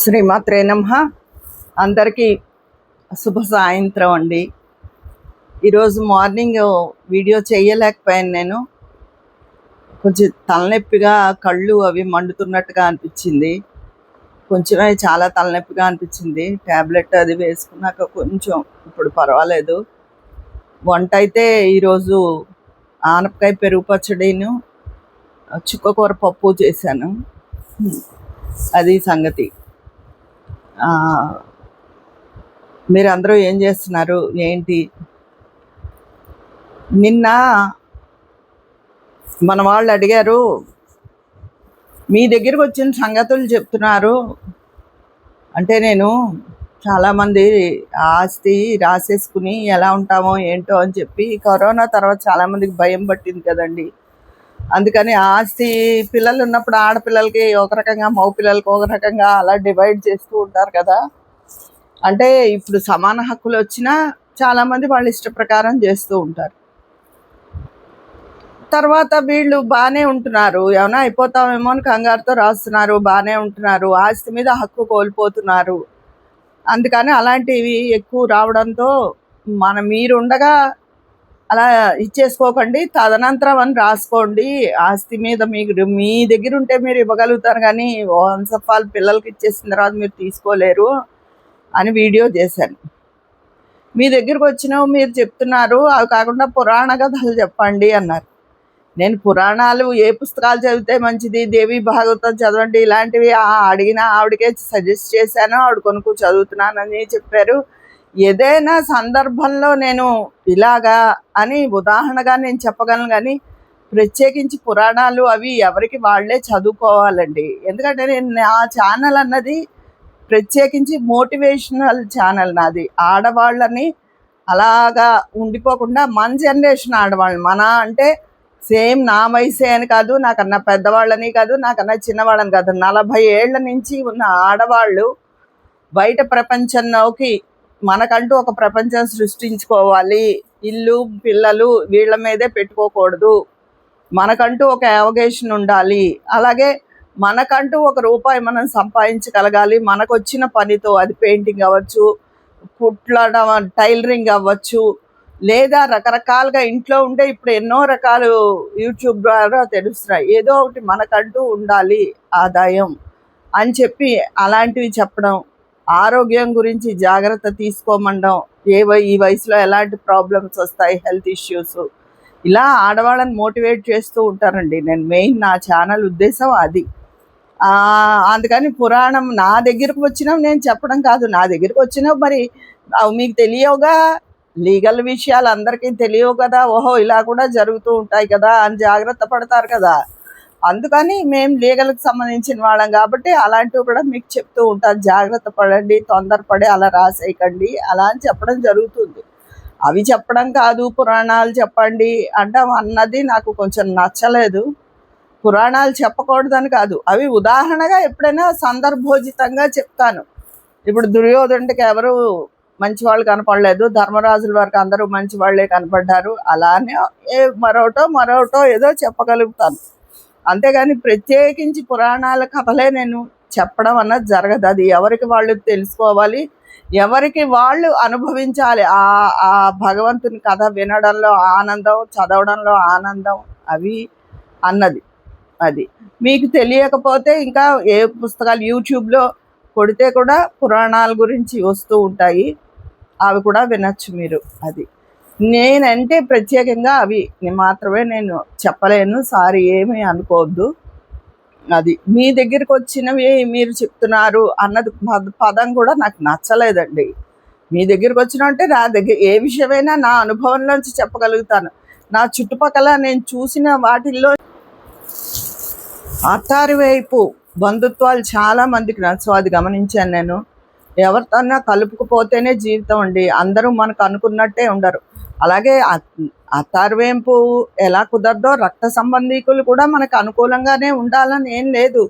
శ్రీమాత్రే నమః. అందరికీ శుభ సాయంత్రం అండి. ఈరోజు మార్నింగ్ వీడియో చేయలేకపోయాను. నేను కొంచెం తలనొప్పిగా, కళ్ళు అవి మండుతున్నట్టుగా అనిపించింది. కొంచెమే చాలా తలనొప్పిగా అనిపించింది. ట్యాబ్లెట్ అది వేసుకున్నాక కొంచెం ఇప్పుడు పర్వాలేదు. వంట అయితే ఈరోజు ఆనపకాయ పెరుగు పచ్చడిను, చుక్కకూర పప్పు చేశాను. అది సంగతి. మీరందరూ ఏం చేస్తున్నారు ఏంటి? నిన్న మన వాళ్ళు అడిగారు, మీ దగ్గరికి వచ్చిన సంగతులు చెప్తున్నారు అంటే, నేను చాలామంది ఆస్తి రాసేసుకుని ఎలా ఉంటామో ఏంటో అని చెప్పి, కరోనా తర్వాత చాలామందికి భయం పట్టింది కదండి. అందుకని ఆస్తి పిల్లలు ఉన్నప్పుడు ఆడపిల్లలకి ఒక రకంగా, మగ పిల్లలకి ఒక రకంగా అలా డివైడ్ చేస్తూ ఉంటారు కదా. అంటే ఇప్పుడు సమాన హక్కులు వచ్చినా చాలామంది వాళ్ళ ఇష్ట ప్రకారం చేస్తూ ఉంటారు. తర్వాత వీళ్ళు బాగానే ఉంటున్నారు, ఏమైనా అయిపోతామేమో అని కంగారుతో రాస్తున్నారు, బాగానే ఉంటున్నారు, ఆస్తి మీద హక్కు కోల్పోతున్నారు. అందుకని అలాంటివి ఎక్కువ రావడంతో మీరుండగా అలా ఇచ్చేసుకోకండి, తదనంతరం అని రాసుకోండి. ఆస్తి మీద మీ దగ్గర ఉంటే మీరు ఇవ్వగలుగుతారు, కానీ వన్స్ ఆఫ్ ఆల్ పిల్లలకి ఇచ్చేసిన తర్వాత మీరు తీసుకోలేరు అని వీడియో చేశాను. మీ దగ్గరకు వచ్చినవి మీరు చెప్తున్నారు, అవి కాకుండా పురాణ కథలు చెప్పండి అన్నారు. నేను పురాణాలు ఏ పుస్తకాలు చదివితే మంచిది, దేవి భాగవతం చదవండి ఇలాంటివి అడిగిన ఆవిడకే సజెస్ట్ చేశాను. ఆవిడ కొనుక్కు చదువుతున్నానని చెప్పారు. ఏదైనా సందర్భంలో నేను ఇలాగా అని ఉదాహరణగా నేను చెప్పగలను, కానీ ప్రత్యేకించి పురాణాలు అవి ఎవరికి వాళ్ళే చదువుకోవాలండి. ఎందుకంటే నేను నా ఛానల్ అన్నది ప్రత్యేకించి మోటివేషనల్ ఛానల్ నాది. ఆడవాళ్ళని అలాగా ఉండిపోకుండా మన జనరేషన్ ఆడవాళ్ళు, మన అంటే సేమ్ నా వయసే అని కాదు, నాకన్నా పెద్దవాళ్ళని కాదు, నాకన్నా చిన్నవాళ్ళని కాదు, 40 ఏళ్ల నుంచి ఉన్న ఆడవాళ్ళు బయట ప్రపంచంలోకి మనకంటూ ఒక ప్రపంచం సృష్టించుకోవాలి. ఇల్లు పిల్లలు వీళ్ళ మీదే పెట్టుకోకూడదు, మనకంటూ ఒక అవగేషన్ ఉండాలి. అలాగే మనకంటూ ఒక రూపాయి మనం సంపాదించగలగాలి మనకు వచ్చిన పనితో. అది పెయింటింగ్ అవ్వచ్చు, కుట్టడం, టైలరింగ్ అవ్వచ్చు, లేదా రకరకాలుగా ఇంట్లో ఉంటే ఇప్పుడు ఎన్నో రకాలు యూట్యూబ్ ద్వారా తెలుస్తున్నాయి. ఏదో ఒకటి మనకంటూ ఉండాలి ఆదాయం అని చెప్పి అలాంటివి చెప్పడం. ఆరోగ్యం గురించి జాగ్రత్త తీసుకోమండం, ఈ వయసులో ఎలాంటి ప్రాబ్లమ్స్ వస్తాయి, హెల్త్ ఇష్యూస్, ఇలా ఆడవాళ్ళని మోటివేట్ చేస్తూ ఉంటానండి. నేను మెయిన్ నా ఛానల్ ఉద్దేశం అది. అందుకని పురాణం నా దగ్గరకు వచ్చినవి నేను చెప్పడం కాదు, నా దగ్గరకు వచ్చినవి మరి అవి మీకు తెలియవుగా, లీగల్ విషయాలు అందరికీ తెలియవు కదా. ఓహో ఇలా కూడా జరుగుతూ ఉంటాయి కదా అని జాగ్రత్త పడతారు కదా. అందుకని మేము లీగల్కి సంబంధించిన వాళ్ళం కాబట్టి అలాంటివి కూడా మీకు చెప్తూ ఉంటాను. జాగ్రత్త పడండి, తొందరపడి అలా రాసేయకండి అలా అని చెప్పడం జరుగుతుంది. అవి చెప్పడం కాదు, పురాణాలు చెప్పండి అంటాం అన్నది నాకు కొంచెం నచ్చలేదు. పురాణాలు చెప్పకూడదని కాదు, అవి ఉదాహరణగా ఎప్పుడైనా సందర్భోచితంగా చెప్తాను. ఇప్పుడు దుర్యోధనుడికి ఎవరు మంచివాళ్ళు కనపడలేదు, ధర్మరాజుల వరకు అందరూ మంచి వాళ్ళే కనపడ్డారు. అలానే మరోటో ఏదో చెప్పగలుగుతాను. అంతేగాని ప్రత్యేకించి పురాణాల కథలే నేను చెప్పడం అన్నది జరగదు. అది ఎవరికి వాళ్ళు తెలుసుకోవాలి, ఎవరికి వాళ్ళు అనుభవించాలి. ఆ భగవంతుని కథ వినడంలో ఆనందం, చదవడంలో ఆనందం అవి అన్నది. అది మీకు తెలియకపోతే ఇంకా ఏ పుస్తకాలు యూట్యూబ్లో కొడితే కూడా పురాణాల గురించి వస్తూ ఉంటాయి, అవి కూడా వినొచ్చు మీరు. అది నేనంటే ప్రత్యేకంగా అవి మాత్రమే నేను చెప్పలేను, సారీ ఏమీ అనుకోవద్దు. అది మీ దగ్గరికి వచ్చినవి మీరు చెప్తున్నారు అన్నది పదం కూడా నాకు నచ్చలేదండి. మీ దగ్గరికి వచ్చినంటే నా దగ్గర ఏ విషయమైనా నా అనుభవంలోంచి చెప్పగలుగుతాను. నా చుట్టుపక్కల నేను చూసిన వాటిల్లో అత్తారి వైపు బంధుత్వాలు చాలామందికి నచ్చవు, అది గమనించాను నేను. ఎవరితోన్నా కలుపుకుపోతేనే జీవితం అండి, అందరూ మనకు అనుకున్నట్టే ఉండరు. అలాగే అత్తారివేంపు ఎలా కుదరదో రక్త సంబంధీకులు కూడా మనకు అనుకూలంగానే ఉండాలని ఏం లేదు.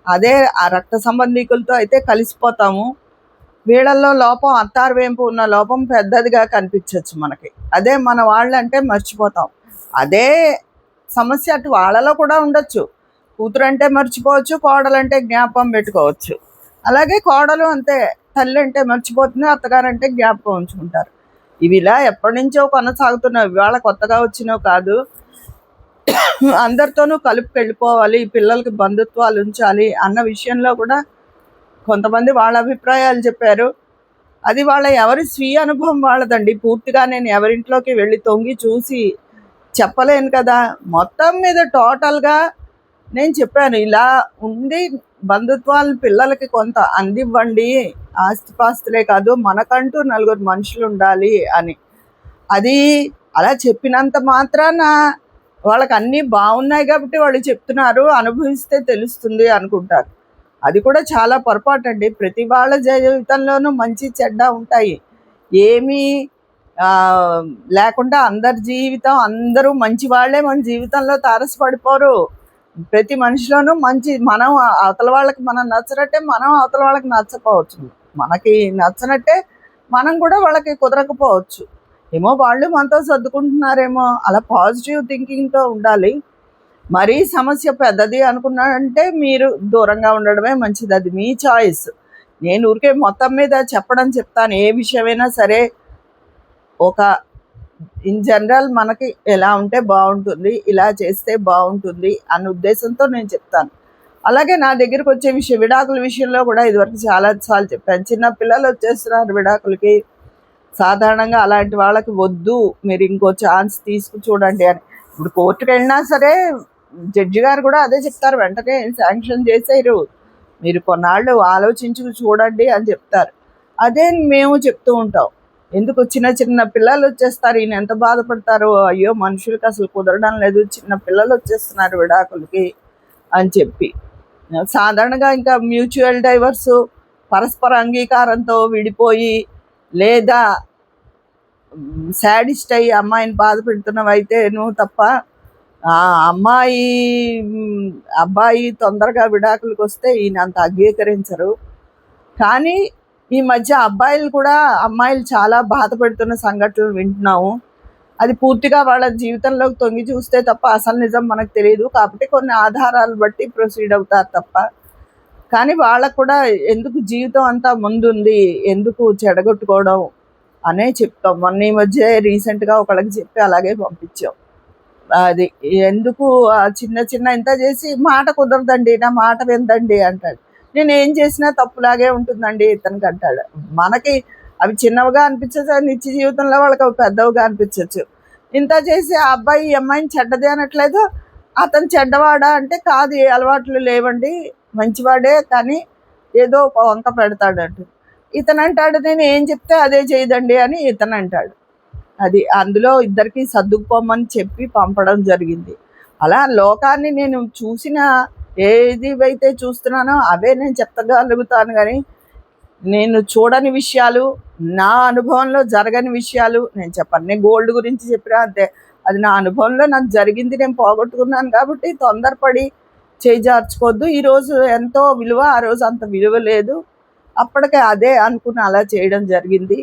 అదే ఆ రక్త సంబంధీకులతో అయితే కలిసిపోతాము. వీళ్ళల్లో లోపం, అత్తారివేంపు ఉన్న లోపం పెద్దదిగా కనిపించవచ్చు మనకి. అదే మన వాళ్ళంటే మర్చిపోతాం. అదే సమస్య అటు వాళ్ళలో కూడా ఉండొచ్చు. కూతురంటే మర్చిపోవచ్చు, కోడలంటే జ్ఞాపకం పెట్టుకోవచ్చు. అలాగే కోడలు అంతే, తల్లి అంటే మర్చిపోతుంది, అత్తగారంటే జ్ఞాపకం ఉంచుకుంటారు. ఇవి ఇలా ఎప్పటి నుంచో కొనసాగుతున్నవి, ఇవాళ కొత్తగా వచ్చినవి కాదు. అందరితోనూ కలుపుకెళ్ళిపోవాలి, పిల్లలకి బంధుత్వాలు ఉంచాలి అన్న విషయంలో కూడా కొంతమంది వాళ్ళ అభిప్రాయాలు చెప్పారు. అది వాళ్ళ ఎవరి స్వీయ అనుభవం వాళ్ళదండి. పూర్తిగా నేను ఎవరింట్లోకి వెళ్ళి తొంగి చూసి చెప్పలేను కదా. మొత్తం మీద టోటల్గా నేను చెప్పాను, ఇలా ఉండి బంధుత్వాలను పిల్లలకి కొంత అందివ్వండి, ఆస్తిపాస్తులే కాదు మనకంటూ నలుగురు మనుషులు ఉండాలి అని. అది అలా చెప్పినంత మాత్రాన వాళ్ళకి అన్నీ బాగున్నాయి కాబట్టి వాళ్ళు చెప్తున్నారు, అనుభవిస్తే తెలుస్తుంది అనుకుంటారు. అది కూడా చాలా పొరపాటు అండి. ప్రతి వాళ్ళ జీవితంలోనూ మంచి చెడ్డ ఉంటాయి. ఏమీ లేకుండా అందరి జీవితం, అందరూ మంచి వాళ్ళే మన జీవితంలో తారసపడిపోరు. ప్రతి మనిషిలోనూ మంచి, మనం అవతల వాళ్ళకి మనం నచ్చినట్టే మనం అవతల వాళ్ళకి నచ్చపోవచ్చు, మనకి నచ్చినట్టే మనం కూడా వాళ్ళకి కుదరకపోవచ్చు. ఏమో వాళ్ళు మనతో సర్దుకుంటున్నారేమో, అలా పాజిటివ్ థింకింగ్తో ఉండాలి. మరీ సమస్య పెద్దది అనుకున్నారంటే మీరు దూరంగా ఉండడమే మంచిది, అది మీ చాయిస్. నేను ఊరికే మొత్తం మీద చెప్తాను, ఏ విషయమైనా సరే ఒక ఇన్ జనరల్ మనకి ఎలా ఉంటే బాగుంటుంది, ఇలా చేస్తే బాగుంటుంది అన్న ఉద్దేశంతో నేను చెప్తాను. అలాగే నా దగ్గరికి వచ్చే విడాకుల విషయంలో కూడా ఇదివరకు చాలాసార్లు చెప్పాను. చిన్న పిల్లలు వచ్చేస్తున్నారు విడాకులకి, సాధారణంగా అలాంటి వాళ్ళకి వద్దు, మీరు ఇంకో ఛాన్స్ తీసుకు చూడండి అని. ఇప్పుడు కోర్టుకు వెళ్ళినా సరే జడ్జి గారు కూడా అదే చెప్తారు, వెంటనే శాంక్షన్ చేసేయరు, మీరు కొన్నాళ్ళు ఆలోచించుకు చూడండి అని చెప్తారు. అదే మేము చెప్తూ ఉంటాం. ఎందుకు చిన్న పిల్లలు వచ్చేస్తారు, ఈయన ఎంత బాధపడతారో, అయ్యో మనుషులకి అసలు కుదరడం లేదు, చిన్న పిల్లలు వచ్చేస్తున్నారు విడాకులకి అని చెప్పి. సాధారణంగా ఇంకా మ్యూచువల్ డైవర్సు, పరస్పర అంగీకారంతో విడిపోయి, లేదా శాడిస్ట్ అయ్యి అమ్మాయిని బాధ పెడుతున్నవైతేను తప్ప, అబ్బాయి తొందరగా విడాకులకు వస్తే ఈయన అంత అంగీకరించరు. కానీ ఈ మధ్య అబ్బాయిలు కూడా అమ్మాయిలు చాలా బాధపడుతున్న సంఘటనలు వింటున్నాము. అది పూర్తిగా వాళ్ళ జీవితంలోకి తొంగి చూస్తే తప్ప అసలు నిజం మనకు తెలియదు, కాబట్టి కొన్ని ఆధారాలు బట్టి ప్రొసీడ్ అవుతారు తప్ప. కానీ వాళ్ళకు కూడా ఎందుకు జీవితం అంతా ముందుంది, ఎందుకు చెడగొట్టుకోవడం అనే చెప్తాం. మొన్న ఈ మధ్య రీసెంట్గా ఒకళ్ళకి చెప్పి అలాగే పంపించాం. అది ఎందుకు చిన్న ఇంత చేసి మాట కుదరదండి, నా మాట విందండి అంటాడు. నేను ఏం చేసినా తప్పులాగే ఉంటుందండి ఇతనికి అంటాడు. మనకి అవి చిన్నవిగా అనిపించచ్చు, నిత్య జీవితంలో వాళ్ళకి అవి పెద్దవిగా అనిపించవచ్చు. ఇంత చేసి ఆ అబ్బాయి ఈ అమ్మాయిని చెడ్డది అనట్లేదు, అతను చెడ్డవాడా అంటే కాదు, ఏ అలవాట్లు లేవండి, మంచివాడే, కానీ ఏదో ఒక వంక పెడతాడంట. ఇతను అంటాడు, నేను ఏం చెప్తే అదే చేయదండి అని ఇతను అంటాడు. అది అందులో ఇద్దరికి సర్దుకుపోమని చెప్పి పంపడం జరిగింది. అలా లోకాన్ని నేను చూసిన ఏది అయితే చూస్తున్నానో అవే నేను చెప్పగలుగుతాను, కానీ నేను చూడని విషయాలు, నా అనుభవంలో జరగని విషయాలు నేను చెప్పను. నేను గోల్డ్ గురించి చెప్పినా అంతే, అది నా అనుభవంలో నాకు జరిగింది, నేను పోగొట్టుకున్నాను కాబట్టి తొందరపడి చేజార్చుకోవద్దు. ఈరోజు ఎంతో విలువ, ఆ రోజు అంత విలువ లేదు, అప్పటికే అదే అనుకుని అలా చేయడం జరిగింది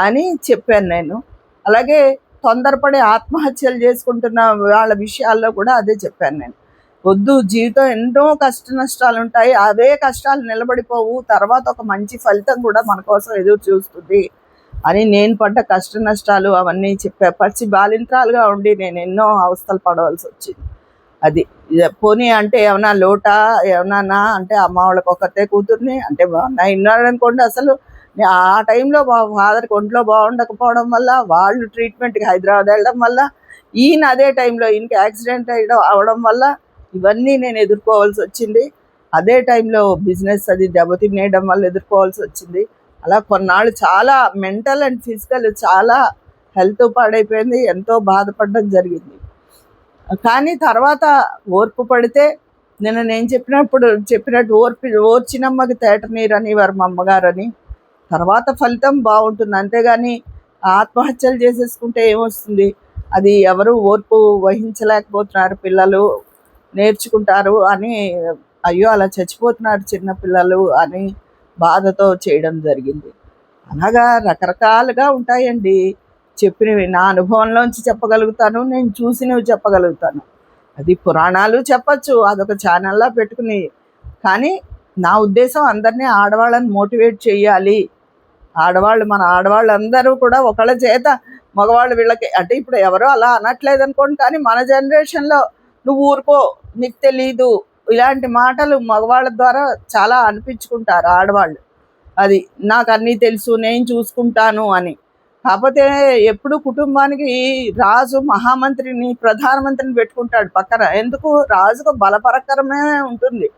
అని చెప్పాను నేను. అలాగే తొందరపడి ఆత్మహత్యలు చేసుకుంటున్న వాళ్ళ విషయాల్లో కూడా అదే చెప్పాను నేను. వద్దు, జీవితం ఎన్నో కష్ట నష్టాలు ఉంటాయి, అవే కష్టాలు నిలబడిపోవు, తర్వాత ఒక మంచి ఫలితం కూడా మన కోసం ఎదురు చూస్తుంది అని నేను పడ్డ కష్ట నష్టాలు అవన్నీ చెప్పా. పచ్చి బాలింత్రాలుగా ఉండి నేను ఎన్నో అవస్థలు పడవలసి వచ్చింది. అది పోనీ అంటే ఏమన్నా లోటా ఏమన్నా అంటే అమ్మ వాళ్ళకి ఒకతే కూతుర్ని అంటే ఉన్నారనుకోండి. అసలు ఆ టైంలో మా ఫాదర్కి ఒంట్లో బాగుండకపోవడం వల్ల వాళ్ళు ట్రీట్మెంట్కి హైదరాబాద్ వెళ్ళడం వల్ల, ఈయన అదే టైంలో ఈయనకి యాక్సిడెంట్ అవడం వల్ల ఇవన్నీ నేను ఎదుర్కోవాల్సి వచ్చింది. అదే టైంలో బిజినెస్ అది దెబ్బతినేయడం వల్ల ఎదుర్కోవాల్సి వచ్చింది. అలా కొన్నాళ్ళు చాలా మెంటల్ అండ్ ఫిజికల్ చాలా హెల్త్ పాడైపోయింది, ఎంతో బాధపడడం జరిగింది. కానీ తర్వాత ఓర్పు పడితే, నేను చెప్పినట్టు ఓర్చినమ్మకి తేట నీరు అని వారు మా అమ్మగారని, తర్వాత ఫలితం బాగుంటుంది. అంతేగాని ఆత్మహత్యలు చేసేసుకుంటే ఏమొస్తుంది, అది ఎవరు ఓర్పు వహించలేకపోతున్నారు, పిల్లలు నేర్చుకుంటారు అని, అయ్యో అలా చచ్చిపోతున్నారు చిన్నపిల్లలు అని బాధతో చేయడం జరిగింది. అలాగా రకరకాలుగా ఉంటాయండి. చెప్పినవి నా అనుభవంలోంచి చెప్పగలుగుతాను, నేను చూసినవి చెప్పగలుగుతాను. అది పురాణాలు చెప్పచ్చు, అదొక ఛానల్లా పెట్టుకుని. కానీ నా ఉద్దేశం అందరినీ ఆడవాళ్ళని మోటివేట్ చేయాలి. మన ఆడవాళ్ళందరూ కూడా ఒకళ్ళ చేత మగవాళ్ళు వీళ్ళకి అంటే ఇప్పుడు ఎవరో అలా అనట్లేదు అనుకోండి, కానీ మన జనరేషన్లో నువ్వు ఊరుకో, నీకు తెలీదు, ఇలాంటి మాటలు మగవాళ్ళ ద్వారా చాలా అనిపించుకుంటారు ఆడవాళ్ళు. అది నాకు అన్నీ తెలుసు, నేను చూసుకుంటాను అని. కాకపోతే ఎప్పుడు కుటుంబానికి రాజు మహామంత్రిని, ప్రధానమంత్రిని పెట్టుకుంటాడు పక్కన. ఎందుకు? రాజుకు బలపరకరమే ఉంటుంది,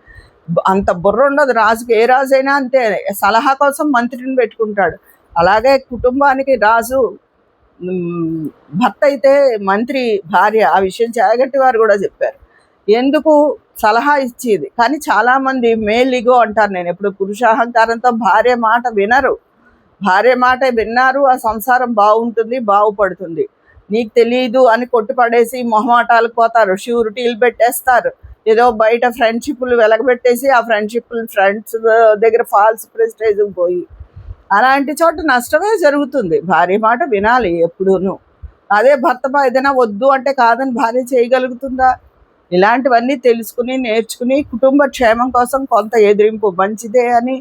అంత బుర్ర ఉండదు రాజుకి. ఏ రాజైనా అంతే, సలహా కోసం మంత్రిని పెట్టుకుంటాడు. అలాగే కుటుంబానికి రాజు భర్త అయితే మంత్రి భార్య. ఆ విషయం చాగట్టి వారు కూడా చెప్పారు. ఎందుకు? సలహా ఇచ్చేది. కానీ చాలామంది మేల్ ఇగో అంటారు, నేను ఎప్పుడు పురుషాహంకారంతో భార్య మాట వినరు. భార్య మాట విన్నారు, ఆ సంసారం బాగుంటుంది, బాగుపడుతుంది. నీకు తెలియదు అని కొట్టుపడేసి మొహమాటాలకు పోతారు, ష్యూరిటీలు పెట్టేస్తారు, ఏదో బయట ఫ్రెండ్షిప్లు వెలగబెట్టేసి ఆ ఫ్రెండ్స్ దగ్గర ఫాల్స్ ప్రెస్టేజ్ పోయి అలాంటి చోట నష్టమే జరుగుతుంది. భార్య మాట వినాలి ఎప్పుడూను. అదే భర్త ఏదైనా వద్దు అంటే కాదని భార్య చేయగలుగుతుందా? ఇలాంటివన్నీ తెలుసుకుని నేర్చుకుని కుటుంబ క్షేమం కోసం కొంత ఎదిరింపు మంచిదే అని,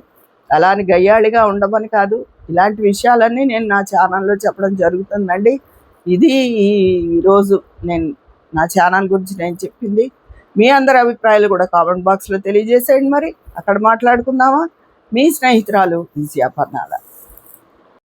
అలా అని గయ్యాళిగా ఉండమని కాదు. ఇలాంటి విషయాలన్నీ నేను నా ఛానల్లో చెప్పడం జరుగుతుందండి. ఇది ఈరోజు నేను నా ఛానల్ గురించి నేను చెప్పింది. మీ అందరి అభిప్రాయాలు కూడా కామెంట్ బాక్స్లో తెలియజేసేయండి. మరి అక్కడ మాట్లాడుకుందామా? మీ స్నేహితురాలు ఈజీ అపర్ణాల.